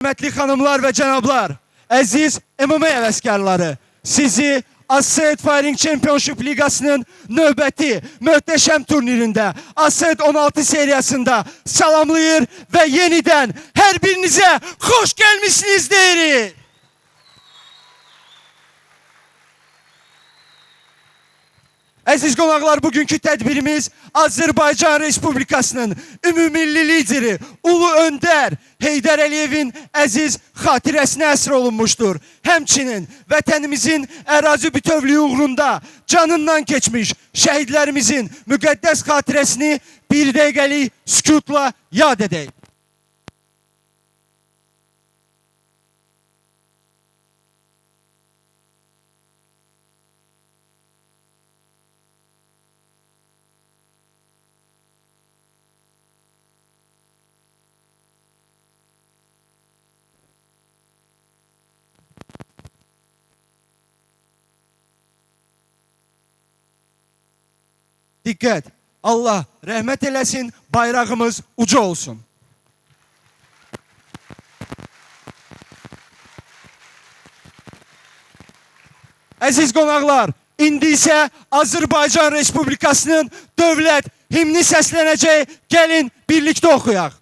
Hörmətli xanımlar və cənablar, əziz MMA həvəskarları, sizi Assault Fighting Championship Ligasının növbəti möhtəşəm turnirində, Assault 16 seriyasında salamlayır və yenidən hər birinizə xoş gəlmişsiniz deyirik. Əziz qonaqlar, bugünkü tədbirimiz Azərbaycan Respublikasının ümumilli lideri Ulu Öndər Heydər Əliyevin əziz xatirəsinə əsr olunmuşdur. Həmçinin vətənimizin ərazi bütövlüyü uğrunda canından keçmiş şəhidlərimizin müqəddəs xatirəsini bir dəqiqəlik sükutla yad edək. Diqqət! Allah rəhmət eləsin, bayrağımız uca olsun. Əziz qonaqlar, indi isə Azərbaycan Respublikasının dövlət himni səslənəcək, gəlin birlikdə oxuyaq.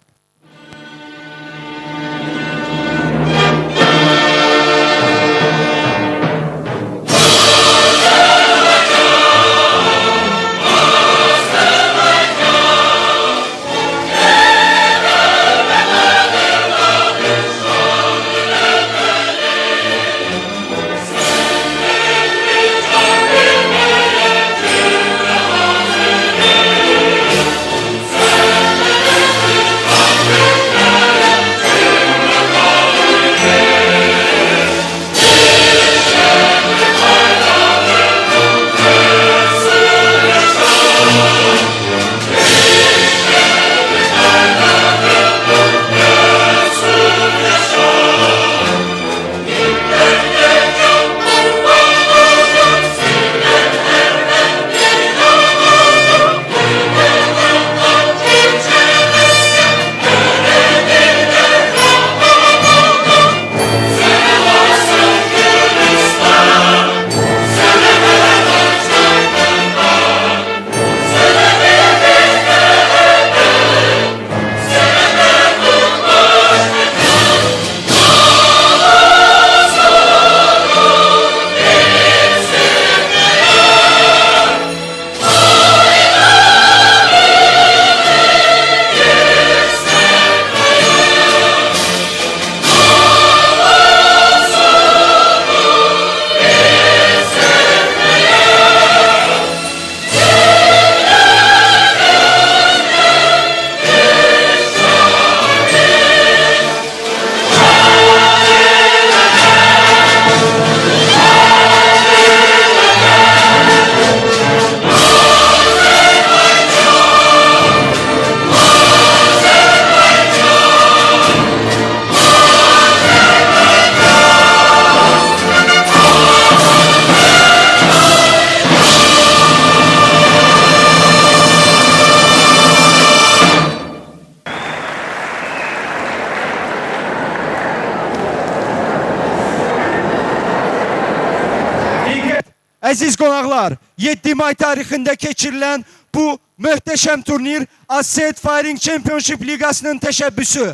Əziz qonaqlar, 7 may tarixində keçirilən bu möhtəşəm turnir Assault Fighting Championship Ligasının təşəbbüsü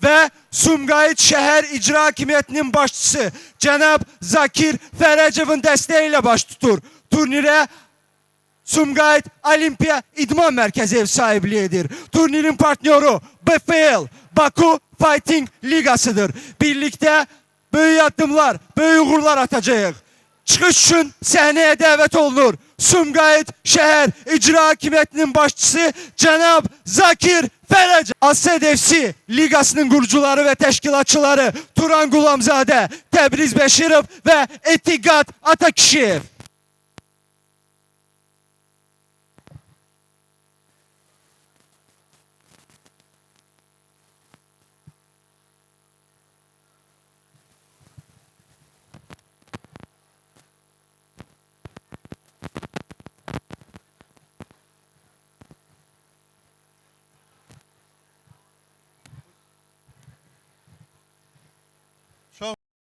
və Sumqayıt şəhər icra hakimiyyətinin başçısı cənab Zakir Fərəcevin dəstəyi ilə baş tutur. Turnirə Sumqayıt Olimpiya İdman Mərkəzi ev sahibliyi edir. Turnirin partnyoru BFL, Baku Fighting Ligasıdır. Birlikdə böyük addımlar, böyük uğurlar atacağıq. Çıxış üçün səhnəyə dəvət olunur. Sumqayıt şəhər icra hakimiyyətinin başçısı cənab Zakir Fərəcəv. Assault FC Ligasının qurucuları və təşkilatçıları Turan Qulamzadə, Təbriz Bəşirov və Etiqad Atakişiyev.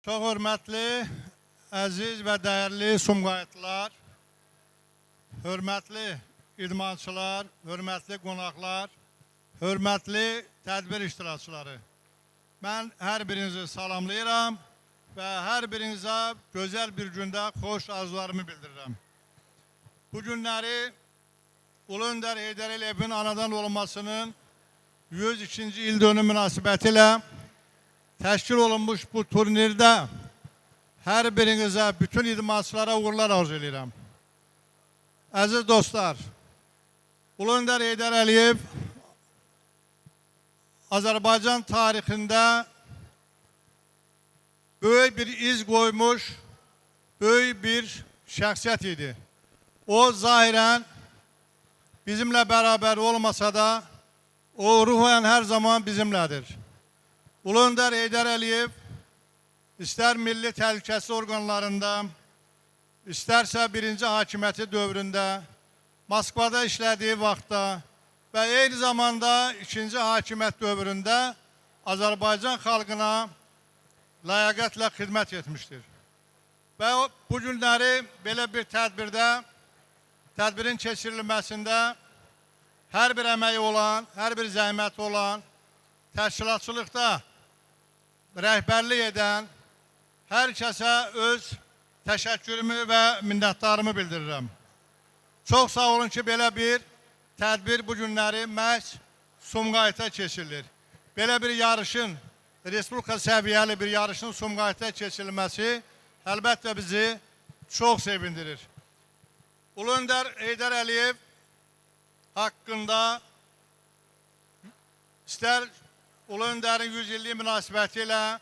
Çox hörmətli, əziz və dəyərli Sumqayıtlılar, hörmətli idmançılar, hörmətli qonaqlar, hörmətli tədbir iştirakçıları. Mən hər birinizi salamlayıram və hər birinizə gözəl bir gündə xoş arzularımı bildirirəm. Bu günləri Ulu Öndər Heydər Əliyevin anadan olmasının 102-ci il dönümü münasibəti ilə təşkil olunmuş bu turnirdə hər birinizə, bütün idmançılara uğurlar arzu edirəm. Əziz dostlar, Ulu Öndər Heydər Əliyev Azərbaycan tarixində böyük bir iz qoymuş, böyük bir şəxsiyyət idi. O zahirən bizimlə bərabər olmasa da, o ruhen hər zaman bizimlədir. Ulu Öndər Heydər Əliyev istər milli təhlükəsizlik orqanlarında, istərsə birinci hakimiyyəti dövründə, Moskvada işlədiyi vaxtda və eyni zamanda ikinci hakimiyyət dövründə Azərbaycan xalqına ləyaqətlə xidmət etmişdir. Və bu günləri belə bir tədbirin keçirilməsində hər bir əməyi olan, hər bir zəhməti olan, təşkilatçılıqda rəhbərlik edən hər kəsə öz təşəkkürümü və minnətdarımı bildirirəm. Çox sağ olun ki, belə bir tədbir bu günləri məhz Sumqayıta keçirilir. Belə bir yarışın, Respublika səviyyəli bir yarışın Sumqayıta keçirilməsi əlbəttə bizi çox sevindirir. Ulu Öndər Heydər Əliyev haqqında istər Ulu Öndərin 100 illiyi münasibəti ilə,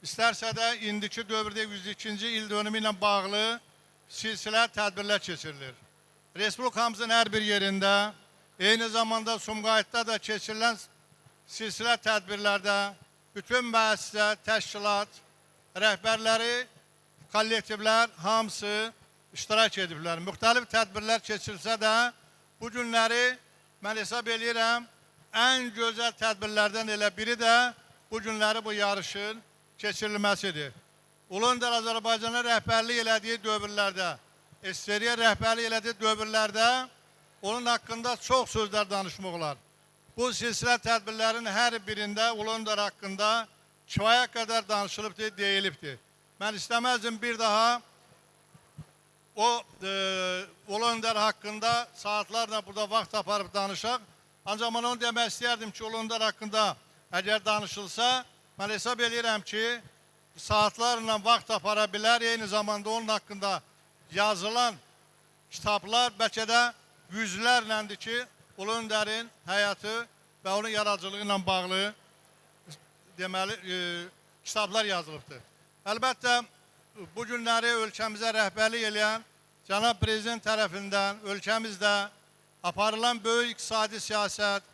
istərsə də indiki dövrdə 102-ci il dönümü ilə bağlı silsilə tədbirlər keçirilir. Respublikamızın hər bir yerində, eyni zamanda Sumqayıtda da keçirilən silsilə tədbirlərdə bütün müəssisə, təşkilat, rəhbərləri, kollektivlər hamısı iştirak ediblər. Müxtəlif tədbirlər keçirilsə də bu günləri mən hesab edirəm ən gözəl tədbirlərdən elə biri də bu günləri bu yarışın keçirilməsidir. Ulu Öndər Azərbaycana rəhbərlik elədiyi dövrlərdə, SSR-yə rəhbərlik elədiyi dövrlərdə onun haqqında çox sözlər danışmaq olar. Bu silsilə tədbirlərin hər birində Ulu Öndər haqqında kifayət qədər danışılıbdır, deyilibdir. Mən istəməzdim bir daha o Ulu Öndər haqqında saatlarla burada vaxt aparıb danışaq. Ancaq mən onu demək istəyərdim ki, Ulu Öndər haqqında əgər danışılsa, mən hesab edirəm ki, saatlarla vaxt apara bilər, eyni zamanda onun haqqında yazılan kitablar bəlkə də yüzlərləndir ki, Ulu Öndərin həyatı və onun yaradıcılığı ilə bağlı deməli kitablar yazılıbdır. Əlbəttə, bu günləri ölkəmizə rəhbərlik edən Cənab Prezident tərəfindən ölkəmizdə aparılan böyük iqtisadi siyasət,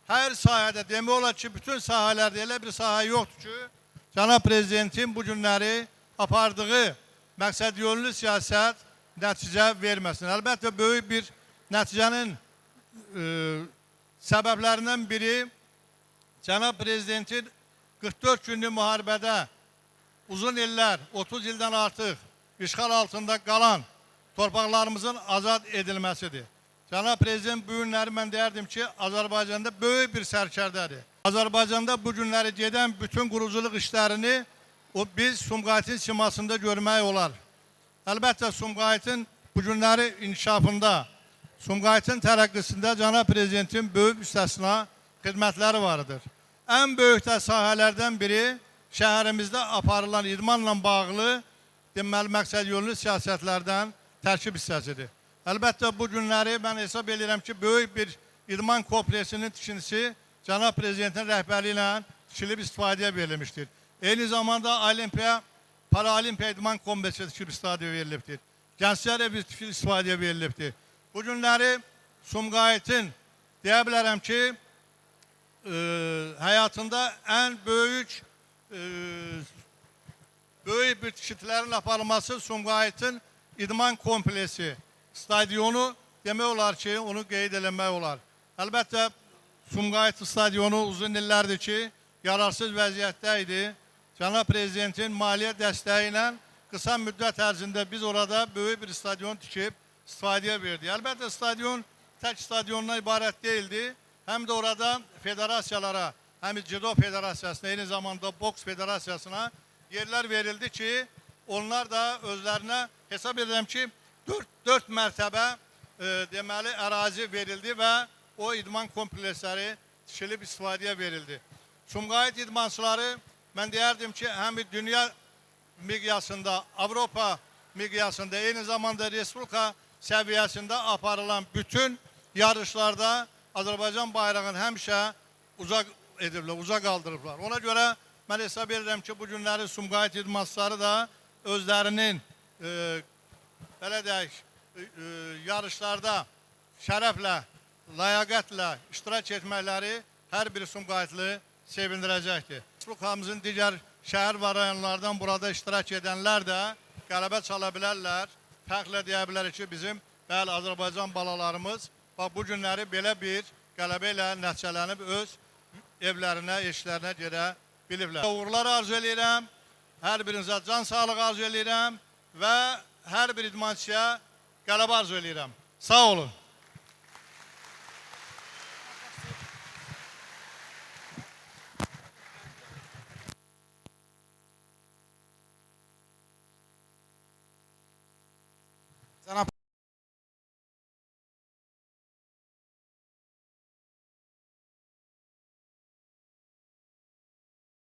hər sahədə demək olar ki, bütün sahələrdə elə bir sahə yoxdur ki, Cənab Prezidentin bu günləri apardığı məqsədyönlü siyasət nəticə verməsin. Əlbəttə, böyük bir nəticənin səbəblərindən biri Cənab Prezidentin 44 günlük müharibədə uzun illər, 30 ildən artıq işğal altında qalan torpaqlarımızın azad edilməsidir. Cənab Prezident bu günləri mən deyərdim ki, Azərbaycanda böyük bir sərkərdədir. Azərbaycanda bu günləri gedən bütün quruculuq işlərini biz Sumqayıtın simasında görmək olar. Əlbəttə, Sumqayıtın bu günləri inkişafında, Sumqayıtın tərəqqisində Cənab Prezidentin böyük üstəsinə xidmətləri vardır. Ən böyük də sahələrdən biri şəhərimizdə aparılan idmanla bağlı deməli məqsədyönlü siyasətlərdən tərkib hissəsidir. Əlbəttə, bu günləri mən hesab edirəm ki, böyük bir idman kompleksinin tikintisi Cənab Prezidentin rəhbərliyi ilə tikilib istifadəyə verilmişdir. Eyni zamanda Paralimpiya idman kompleksi tikilib istifadəyə verilibdir. Gənclər evi tikilib istifadəyə verilibdir. Bu günləri Sumqayıtın deyə bilərəm ki, həyatında ən böyük bir tikintilərin aparılması Sumqayıtın idman kompleksi, stadionu demək olar ki, onu qeyd eləmək olar. Əlbəttə, Sumqayıt stadionu uzun illərdir ki, yararsız vəziyyətdə idi. Cənab Prezidentin maliyyə dəstəyi ilə qısa müddət ərzində biz orada böyük bir stadion tikib istifadəyə verdik. Əlbəttə stadion tək stadiondan ibarət deyildi. Həm də orada federasiyalara, həm Judo Federasiyasına, eyni zamanda Boks Federasiyasına yerlər verildi ki, onlar da özlərinə hesab edirəm ki, 4 mərtəbə deməli ərazi verildi və o idman kompleksləri tikilib istifadəyə verildi. Sumqayıt idmançıları mən deyərdim ki, həm dünya miqyasında, Avropa miqyasında, eyni zamanda Respublika səviyyəsində aparılan bütün yarışlarda Azərbaycan bayrağını həmişə uzaq ediblər, uzaq qaldırıblar. Ona görə mən hesab edirəm ki, bu günləri Sumqayıt idmançıları da özlərinin belə deyək, yarışlarda şərəflə, layaqətlə iştirak etməkləri hər bir Sumqayıtlı sevindirəcəkdir. Respublikamızın digər şəhər və rayonlardan burada iştirak edənlər də qələbə çala bilərlər. Fəxrlə deyə bilərik ki, bizim bəli Azərbaycan balalarımız bu günləri belə bir qələbə ilə nəticələnib öz evlərinə, eşlərinə gedə biliblər. Uğurlar arzu edirəm, hər birinizə can sağlığı arzu edirəm və hər bir idmançıya qələbə arzu edirəm. Sağ olun.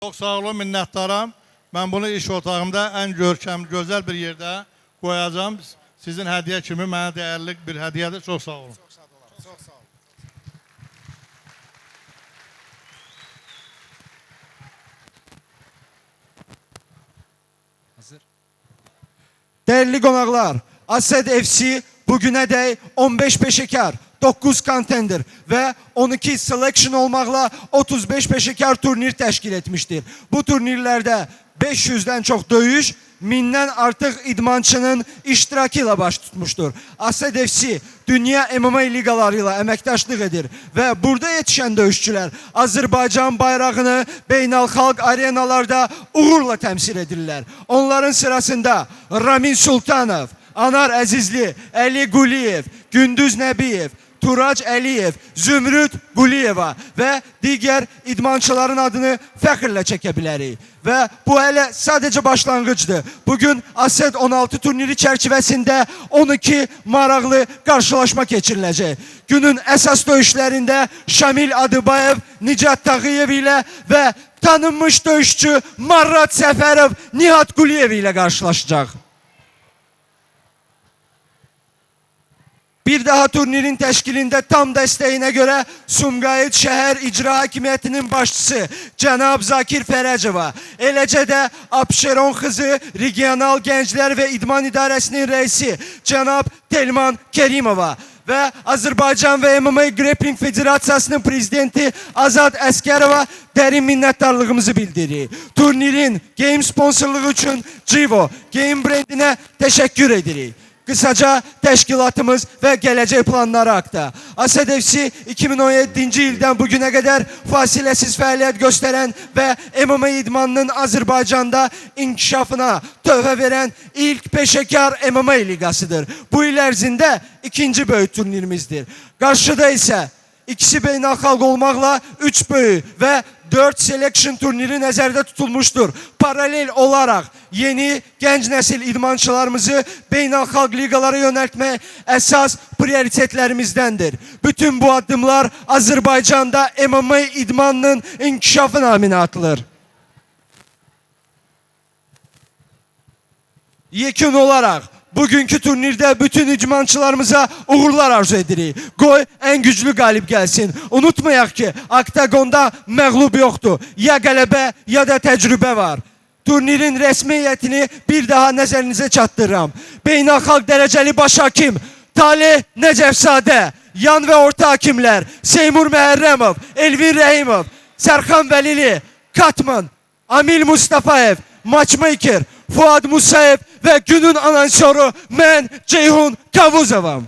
Çox sağ olun, minnətdaram. Mən bunu iş otağımda ən görkəm, gözəl bir yerdə qoyacağım. Sizin hədiyyə kimi mənə dəyərli bir hədiyyədir. Çox sağ olun. Çox sağ olun. Hazır. Değerli qonaqlar, Ased FC bugünə dək 15 peşəkar, 9 contender ve 12 selection olmakla 35 peşekar turnir təşkil etmiştir. Bu turnirlerde 500'den çok döyüş, 1000'den artık idmançının iştirakıyla baş tutmuştur. Ased FC dünya MMA ligalarıyla əməkdaşlıq edir ve burada yetişen dövüşçüler Azərbaycan bayrağını beynəlxalq arenalarda uğurla temsil edirlər. Onların sırasında Ramin Sultanov, Anar Əzizli, Əli Quliyev, Gündüz Nəbiyev, Turac Əliyev, Zümrüt Quliyeva və digər idmançıların adını fəxrlə çəkə bilərik. Və bu hələ sadəcə başlanğıcdır. Bugün Ased 16 turniri çərçivəsində 12 maraqlı qarşılaşma keçiriləcək. Günün əsas döyüşlərində Şamil Adıbayev, Nicat Tağıyev ilə və tanınmış döyüşçü Marrat Səfərov, Nihat Quliyev ilə qarşılaşacaq. Bir daha turnirin təşkilində tam dəstəyinə görə Sumqayıt Şəhər İcra Hakimiyyətinin başçısı Cənab Zakir Fərəcova, eləcə də Abşeron xızı Regional Gənclər və İdman İdarəsinin rəisi Cənab Telman Kerimova və Azərbaycan və MMA Grappling Federasiyasının prezidenti Azad Əskərova dərin minnətdarlığımızı bildirir. Turnirin game sponsorluğu üçün Civo Game brendinə təşəkkür edirik. Kısaca təşkilatımız və gələcək planları haqqında. Ased FC 2017-ci ildən bugüne kadar fasiləsiz fəaliyyət göstərən və MMA idmanının Azərbaycanda inkişafına töhfə verən ilk peşəkar MMA ligasıdır. Bu il ərzində ikinci böyük turnirimizdir. Qarşıda isə ikisi beynəlxalq olmaqla 3 böyük və 4 selection turniri nəzərdə tutulmuştur. Paralel olarak yeni genç nesil idmançılarımızı beynəlxalq ligalara yöneltmək əsas prioritetlərimizdendir. Bütün bu adımlar Azərbaycanda MMA idmanının inkişafı naminə atılır. Yekun olarak bugünkü turnirde bütün idmançılarımıza uğurlar arzu edirik. Qoy en güçlü galip gelsin. Unutmayaq ki, oktagonda məğlub yoxdur. Ya qələbə ya da təcrübə var. Turnirin rəsmiyyətini bir daha nəzərinizə çatdırıram. Beynəlxalq dərəcəli baş hakim Talih Nəcəfzadə, yan və orta hakimlər Seymur Məhərrəmov, Elvin Rəhimov, Sərxan Vəlili, Katman, Amil Mustafayev, Matchmaker, Fuad Musayev ve günün anonsoru mən Ceyhun Kavuzovam.